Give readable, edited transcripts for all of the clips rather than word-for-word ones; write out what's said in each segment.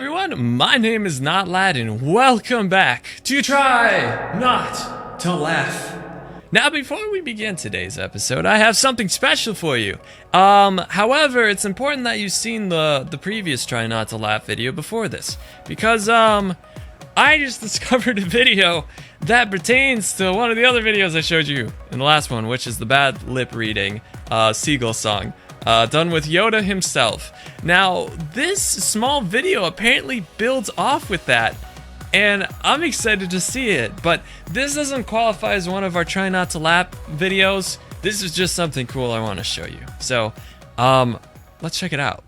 everyone, my name is Notlad and welcome back to Try Not to Laugh. Now before we begin today's episode, I have something special for you. However, it's important that you've seen the previous Try Not to Laugh video before this. Because, I just discovered a video that pertains to one of the other videos I showed you in the last one, which is the bad lip reading, Seagull song. Done with Yoda himself. Now, this small video apparently builds off with that, and I'm excited to see it, but this doesn't qualify as one of our Try Not to Laugh videos. This is just something cool I want to show you. So, let's check it out.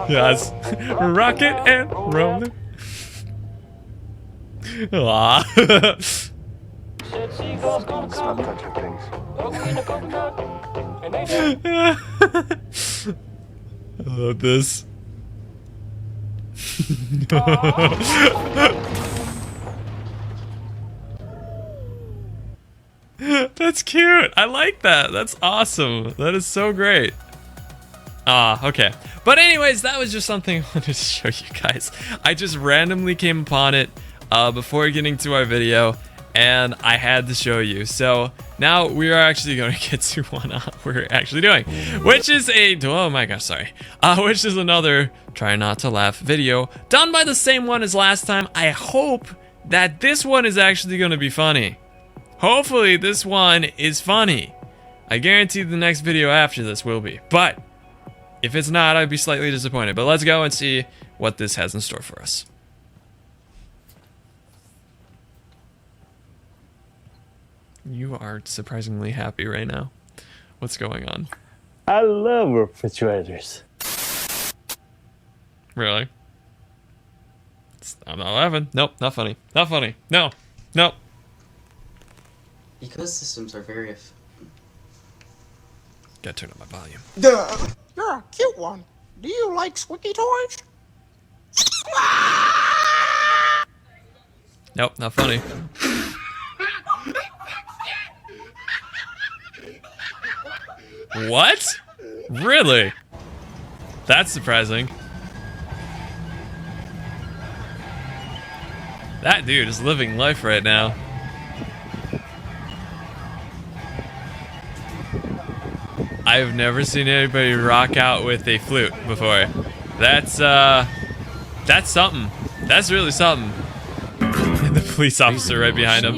Yes, rocket and rolling. I love this. That's cute. I like that. That's awesome. That is so great. Okay. But anyways, that was just something I wanted to show you guys. I just randomly came upon it before getting to our video, and I had to show you. So now we are actually going to get to one we're actually doing, which is oh my gosh, sorry. Which is another Try Not to Laugh video done by the same one as last time. I hope that this one is actually going to be funny. Hopefully this one is funny. I guarantee the next video after this will be, but if it's not, I'd be slightly disappointed. But let's go and see what this has in store for us. You are surprisingly happy right now. What's going on? I love refrigerators. Really? I'm not laughing. Nope, not funny. Not funny. No. Nope. Ecosystems are very Gotta turn up my volume. Duh. You're a cute one. Do you like squeaky toys? Nope, not funny. What? Really? That's surprising. That dude is living life right now. I've never seen anybody rock out with a flute before. That's something. That's really something. And the police officer right behind him.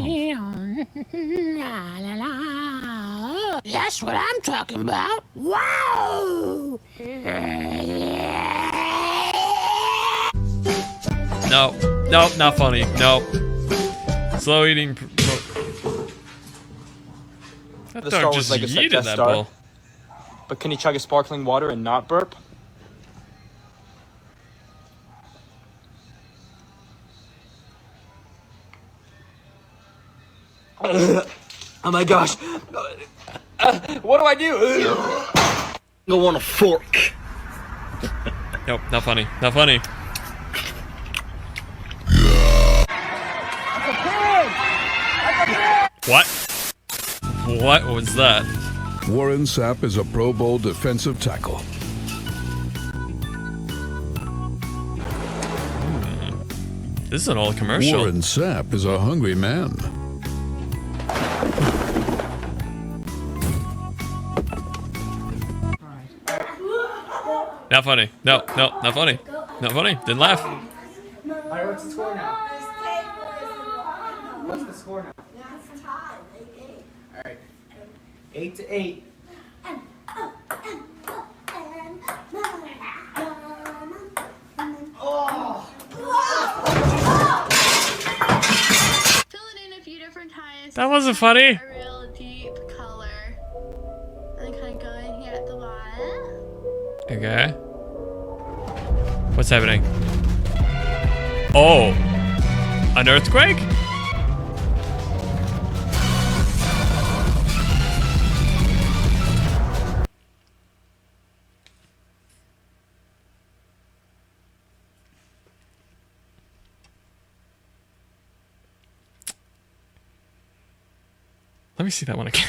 That's what I'm talking about. Wow! No, nope, not funny. Nope. Slow eating. That The dog Star just Wars Legacy yeeted Death that Star. ball. But can you chug a sparkling water and not burp? Oh my gosh. What do I do? Go on a fork. Nope, not funny. Not funny. What? What was that? Warren Sapp is a Pro Bowl defensive tackle. This is an old commercial. Warren Sapp is a hungry man. Not funny. No, not funny. Not funny. Didn't laugh. Alright, what's the score now? What's the score now? That's tied. 8-8. Alright. 8-8. Fill it in a few different times. That wasn't funny. A real deep color. And then kind of go in here at the bottom. Okay. What's happening? Oh. An earthquake? Let me see that one again.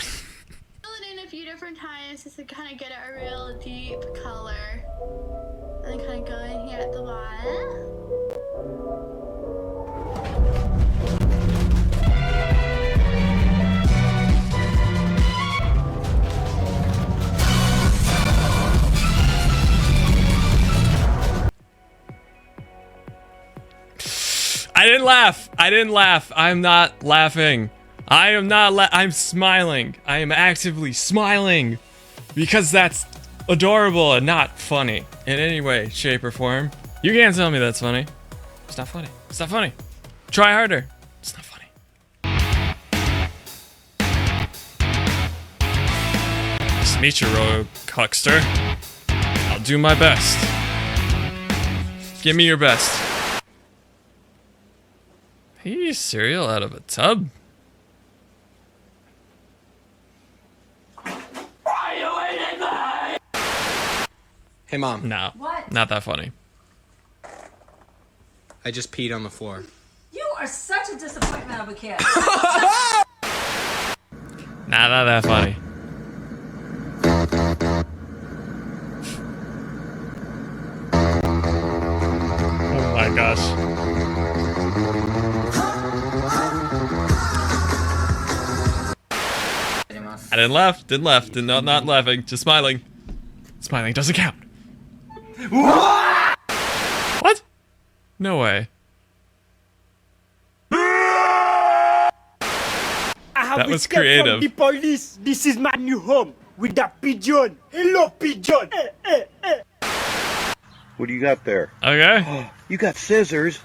Fill it in a few different times just to kind of get a real deep color. And then kind of go in here at the bottom. I didn't laugh. I didn't laugh. I'm not laughing. I am not I'm smiling. I am actively smiling because that's adorable and not funny in any way, shape, or form. You can't tell me that's funny. It's not funny. It's not funny. Try harder. It's not funny. Nice to meet you, rogue huckster. I'll do my best. Give me your best. He cereal out of a tub? Hey, Mom. No. What? Not that funny. I just peed on the floor. You are such a disappointment of a kid. Nah, not that funny. Oh my gosh. I didn't laugh, not laughing, just smiling. Smiling doesn't count. What? No way. That was creative. From the police. This is my new home with that pigeon. Hello, pigeon. What do you got there? Okay. You got scissors.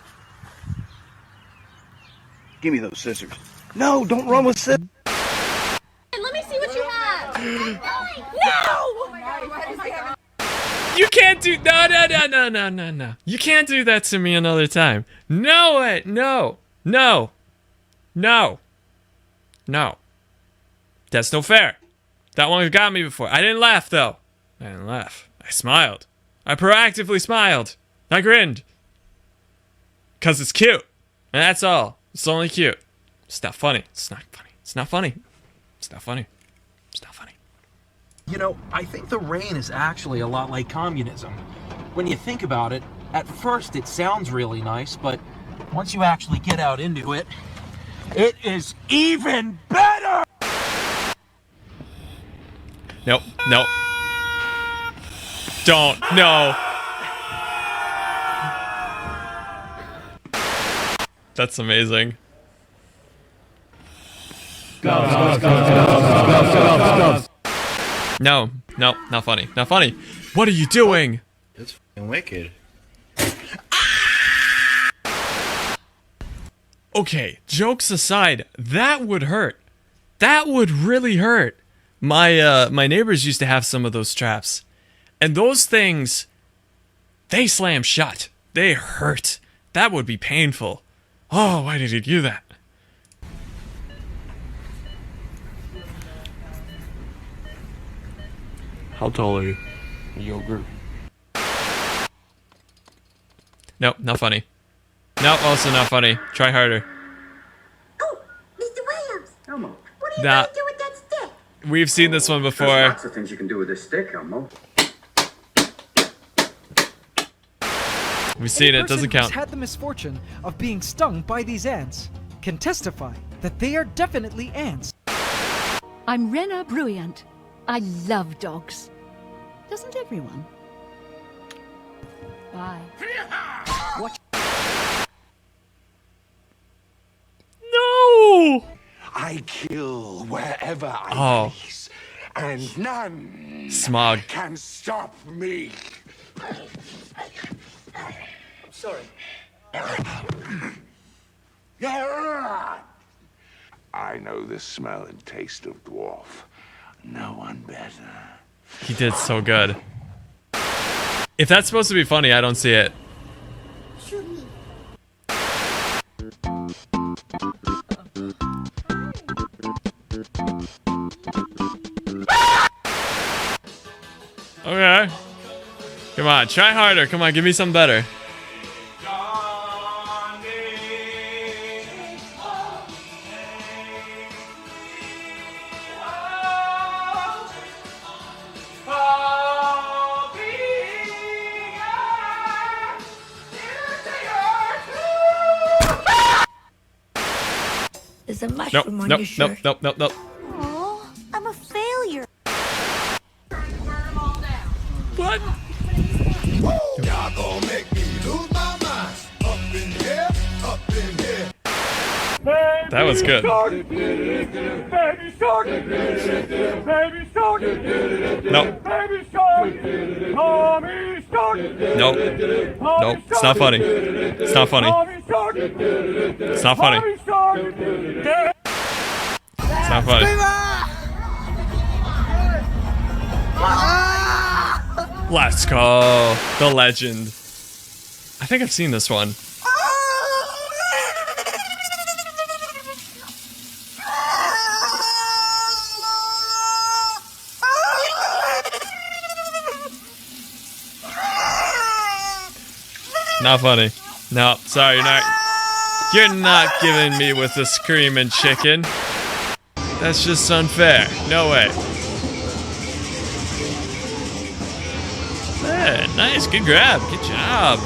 Give me those scissors. No, don't run with scissors. Let me see what you have. No! You can't do no. You can't do that to me another time. No way. No. That's no fair. That one got me before. I didn't laugh though. I didn't laugh. I smiled. I proactively smiled. I grinned. Cause it's cute. And that's all. It's only cute. It's not funny. It's not funny. It's not funny. It's not funny. It's not funny. You know, I think the rain is actually a lot like communism. When you think about it, at first it sounds really nice, but once you actually get out into it, it is even better! Nope. Don't. No. That's amazing. No, not funny. Not funny. What are you doing? It's fucking wicked. Okay, jokes aside, that would hurt. That would really hurt. My neighbors used to have some of those traps. And those things, they slam shut. They hurt. That would be painful. Oh, why did he do that? How tall are you? Yogurt. Nope, not funny. Nope, also not funny. Try harder. Oh, Mr. Williams. Elmo. What are you Nah. going to do with that stick? We've seen this one before. There's lots of things you can do with this stick, Elmo. We've seen it, doesn't count. Who's had the misfortune of being stung by these ants can testify that they are definitely ants. I'm Rena Bruyant. I love dogs. Doesn't everyone? Bye. Watch. No! I kill wherever I please, and none Smog. can stop me. Sorry. I know the smell and taste of dwarf. No one better. He did so good. If that's supposed to be funny, I don't see it. Okay. Come on, try harder. Come on, give me something better. There's a Nope, mushroom on nope, your shirt. nope, nope, nope, nope. Oh, I'm a failure. What? Y'all gonna make me lose my mind. Up in here, up in here. That was good. Baby shark, baby shark, Nope. baby shark, mommy shark, Nope. Nope. It's not funny. It's not funny. mommy shark, It's not funny. mommy shark. It's not funny. Let's go. The legend. I think I've seen this one. Not funny. No, sorry, you're not giving me with the screaming chicken. That's just unfair. No way. Hey, nice, good grab, good job.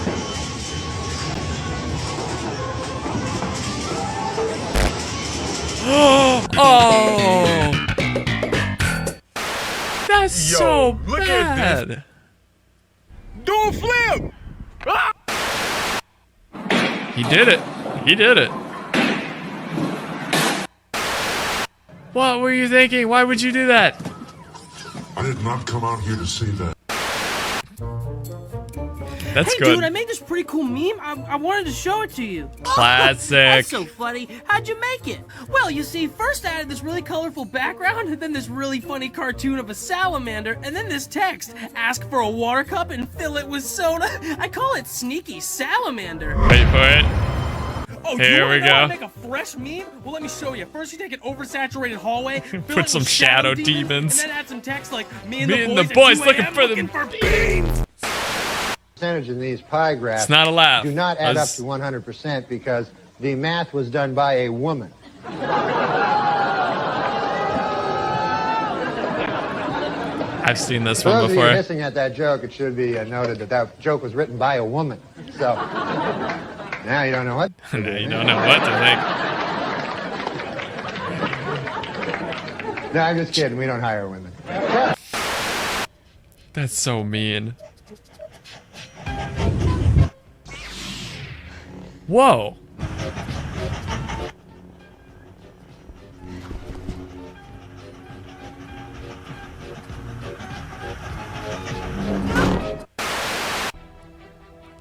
Oh, that's so look at bad. Do a flip! Ah! He did it. He did it. What were you thinking? Why would you do that? I did not come out here to see that. That's hey, good. dude, I made this pretty cool meme. I wanted to show it to you. Classic. That's so funny. How'd you make it? Well, you see, first I added this really colorful background, and then this really funny cartoon of a salamander, and then this text, ask for a water cup and fill it with soda. I call it Sneaky Salamander. Wait for it. Oh, Here we know how go. to make a fresh meme? Well, let me show you. First, you take an oversaturated hallway, fill Put it some with shadow demons. and then add some text like, Me and the boys looking for them beans. Percentage in these pie graphs It's not a laugh. do not add up That's- to 100% because the math was done by a woman. I've seen this For one those of you before. missing at that joke, it should be noted that that joke was written by a woman. So now you don't know what. Now you don't know what to think. No, I'm just kidding. We don't hire women. That's so mean. Whoa.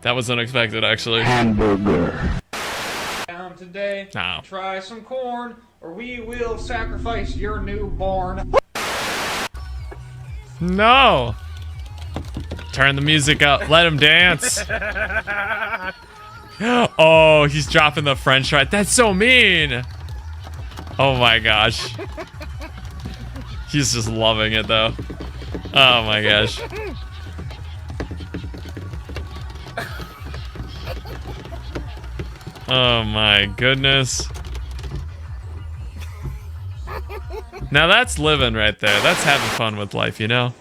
That was unexpected, actually. Hamburger. Today, No. try some corn, or we will sacrifice your newborn. No. Turn the music up. Let him dance. Oh, he's dropping the french fry. That's so mean. Oh my gosh. He's just loving it though. Oh my gosh. Oh my goodness. Now that's living right there. That's having fun with life, you know?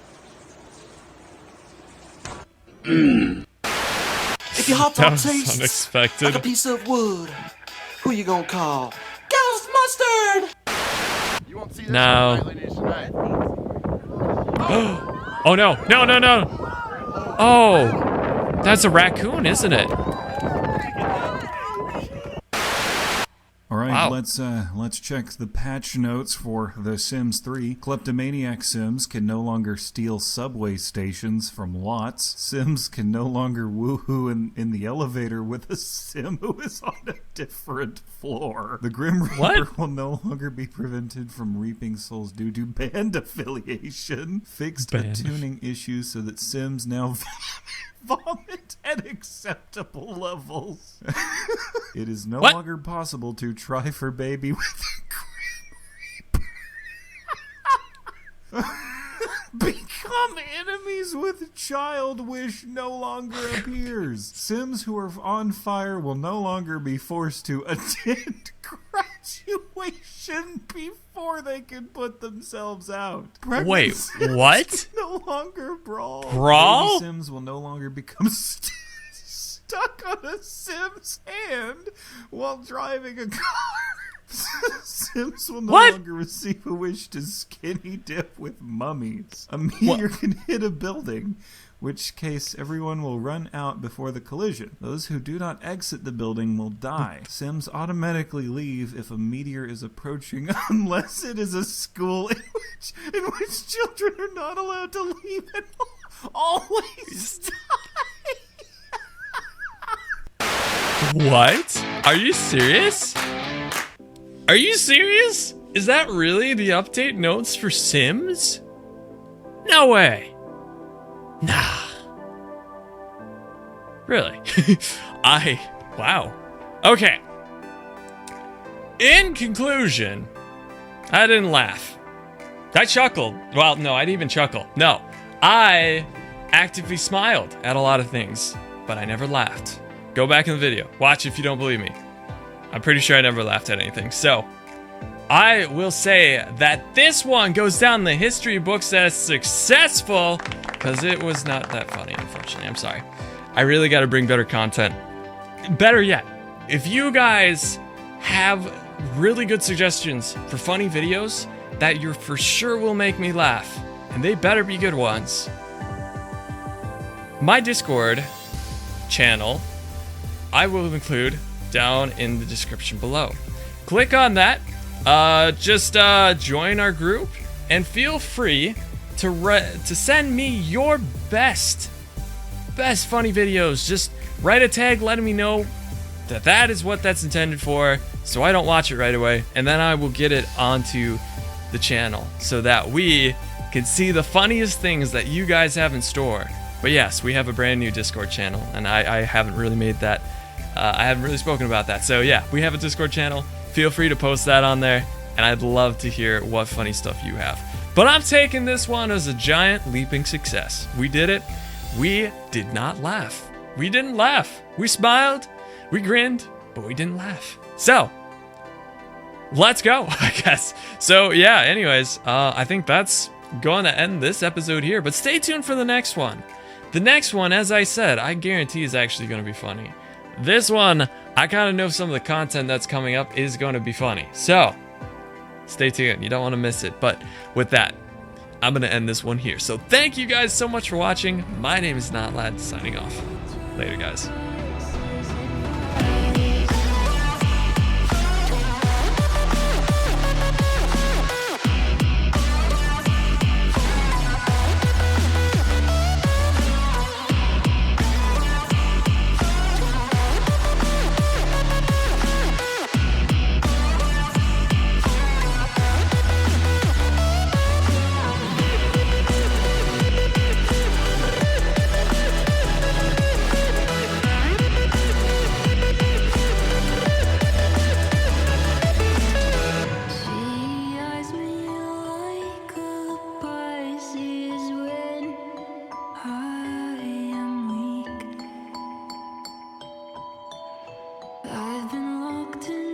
If your hot That dog was tastes unexpected. like a piece of wood, who you gonna call? Ghost Mustard! You won't see this No. on Nightly News tonight. Oh no, no, no, no. Oh, that's a raccoon, isn't it? All right, Wow. let's check the patch notes for The Sims 3. Kleptomaniac Sims can no longer steal subway stations from lots. Sims can no longer woohoo in the elevator with a Sim who is on a different floor. The Grim Reaper What? will no longer be prevented from reaping souls due to band affiliation. Fixed Band. tuning issues so that Sims now vomit at acceptable levels. It is no What? longer possible to try for baby with a Grim Reaper. Become enemies with child wish no longer appears. Sims who are on fire will no longer be forced to attend graduation before they can put themselves out. Pregnant Wait, Sims what? no longer brawl. Brawl? Baby Sims will no longer become stuck on a Sim's hand while driving a car. Sims will no What? longer receive a wish to skinny dip with mummies. A meteor can hit a building, which case everyone will run out before the collision. Those who do not exit the building will die. Sims automatically leave if a meteor is approaching, unless it is a school in which children are not allowed to leave and always die. What? Are you serious? Are you serious? Is that really the update notes for Sims? No way. Nah. Really? Wow. Okay. In conclusion, I didn't laugh. I chuckled. Well, no, I didn't even chuckle. No. I actively smiled at a lot of things, but I never laughed. Go back in the video. Watch if you don't believe me. I'm pretty sure I never laughed at anything. So, I will say that this one goes down in the history books as successful because it was not that funny, unfortunately. I'm sorry. I really got to bring better content. Better yet, if you guys have really good suggestions for funny videos that you for sure will make me laugh, and they better be good ones, my Discord channel I will include down in the description below. Click on that, just join our group, and feel free to send me your best funny videos. Just write a tag letting me know that is what that's intended for, so I don't watch it right away, and then I will get it onto the channel so that we can see the funniest things that you guys have in store. But yes, we have a brand new Discord channel, and I haven't really made that, I haven't really spoken about that. So yeah, we have a Discord channel. Feel free to post that on there, and I'd love to hear what funny stuff you have. But I'm taking this one as a giant leaping success. We did it. We did not laugh. We didn't laugh. We smiled, we grinned, but we didn't laugh. So, let's go, I guess. So yeah, anyways, I think that's going to end this episode here, but stay tuned for the next one. The next one, as I said, I guarantee is actually going to be funny. This one, I kind of know some of the content that's coming up is going to be funny. So, stay tuned. You don't want to miss it. But with that, I'm going to end this one here. So thank you guys so much for watching. My name is Notlad, signing off. Later, guys. I've been locked in